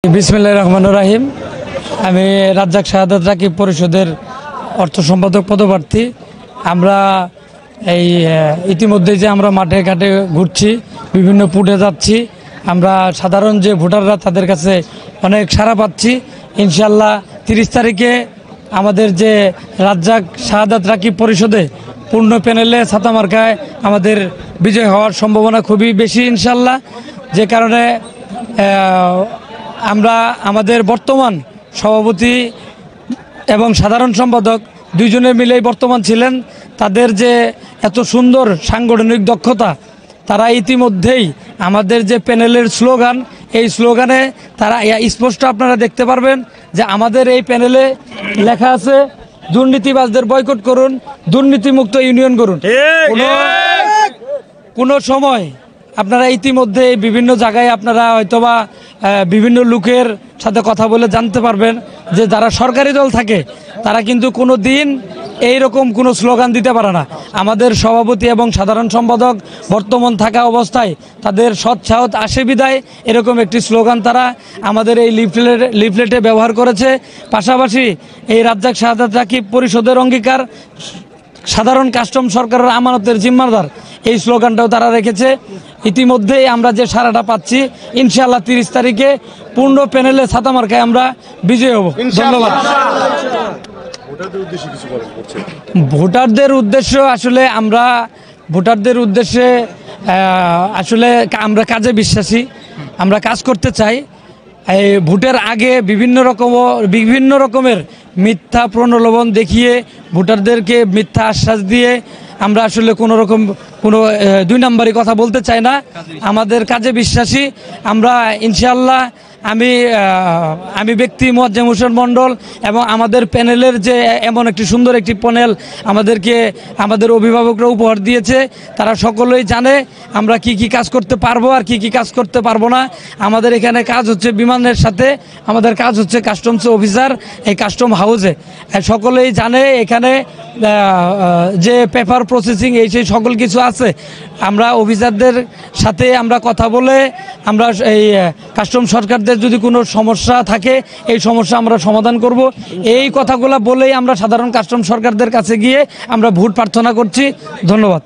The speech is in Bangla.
বিসমিল্লাহির রহমানির রহিম। আমি রাজ্জাক শাহাদাত রাকিব পরিষদের অর্থ সম্পাদক পদপ্রার্থী। আমরা এই ইতিমধ্যে যে আমরা মাঠে ঘাটে ঘুরছি, বিভিন্ন পুটে যাচ্ছি, আমরা সাধারণ যে ভোটাররা তাদের কাছে অনেক সাড়া পাচ্ছি। ইনশাল্লাহ 30 তারিখে আমাদের যে রাজ্জাক শাহাদাত রাকিব পরিষদে পূর্ণ প্যানেলে ছাতা মার্কায় আমাদের বিজয় হওয়ার সম্ভাবনা খুবই বেশি ইনশাল্লাহ। যে কারণে আমরা আমাদের বর্তমান সভাপতি এবং সাধারণ সম্পাদক দুইজনে মিলেই বর্তমান ছিলেন। তাদের যে এত সুন্দর সাংগঠনিক দক্ষতা, তারা ইতিমধ্যেই আমাদের যে প্যানেলের স্লোগান, এই স্লোগানে তারা স্পষ্ট আপনারা দেখতে পারবেন যে আমাদের এই প্যানেলে লেখা আছে, দুর্নীতিবাজদের বয়কট করুন, দুর্নীতিমুক্ত ইউনিয়ন করুন। কোনো সময় আপনারা ইতিমধ্যে বিভিন্ন জায়গায় আপনারা হয়তোবা বিভিন্ন লোকের সাথে কথা বলে জানতে পারবেন যে যারা সরকারি দল থাকে তারা কিন্তু কোনো দিন এইরকম কোনো স্লোগান দিতে পারে না। আমাদের সভাপতি এবং সাধারণ সম্পাদক বর্তমান থাকা অবস্থায় তাদের সৎসাহত আসে বিদায় এরকম একটি স্লোগান তারা আমাদের এই লিফলেটে ব্যবহার করেছে। পাশাপাশি এই রাজ্জাক শাহাদাত রাকিব পরিষদের অঙ্গীকার, সাধারণ কাস্টম সরকারের আমানতের জিম্মাদার, এই স্লোগানটাও তারা রেখেছে। ইতিমধ্যেই আমরা যে সাড়াটা পাচ্ছি, ইনশাআল্লাহ 30 তারিখে পূর্ণ প্যানেলে ছাতা মার্কায় আমরা বিজয়ী হব। ধন্যবাদ। ভোটারদের উদ্দেশ্যে আসলে আমরা কাজে বিশ্বাসী, আমরা কাজ করতে চাই। এই ভোটের আগে বিভিন্ন রকমের মিথ্যা প্রলোভন দেখিয়ে ভোটারদেরকে মিথ্যা আশ্বাস দিয়ে আমরা আসলে কোনো দুই নম্বরই কথা বলতে চাই না। আমাদের কাজে বিশ্বাসী আমরা। ইনশাআল্লাহ আমি ব্যক্তি মোয়াজ্জেম হোসেন মণ্ডল এবং আমাদের প্যানেলের যে এমন একটি সুন্দর একটি প্যানেল আমাদের অভিভাবকরা উপহার দিয়েছে, তারা সকলেই জানে আমরা কি কাজ করতে পারবো আর কি কাজ করতে পারবো না। আমাদের এখানে কাজ হচ্ছে বিমানের সাথে, আমাদের কাজ হচ্ছে কাস্টমস অফিসার এই কাস্টম হাউসে। সকলেই জানে এখানে যে পেপার প্রসেসিং এই সেই সকল কিছু আছে। আমরা অফিসারদের সাথে আমরা কথা বলে আমরা এই কাস্টম সরকারদের যদি কোনো সমস্যা থাকে এই সমস্যা আমরা সমাধান করব। এই কথাগুলো বলেই আমরা সাধারণ কাস্টম সরকারদের কাছে গিয়ে আমরা ভোট প্রার্থনা করছি। ধন্যবাদ।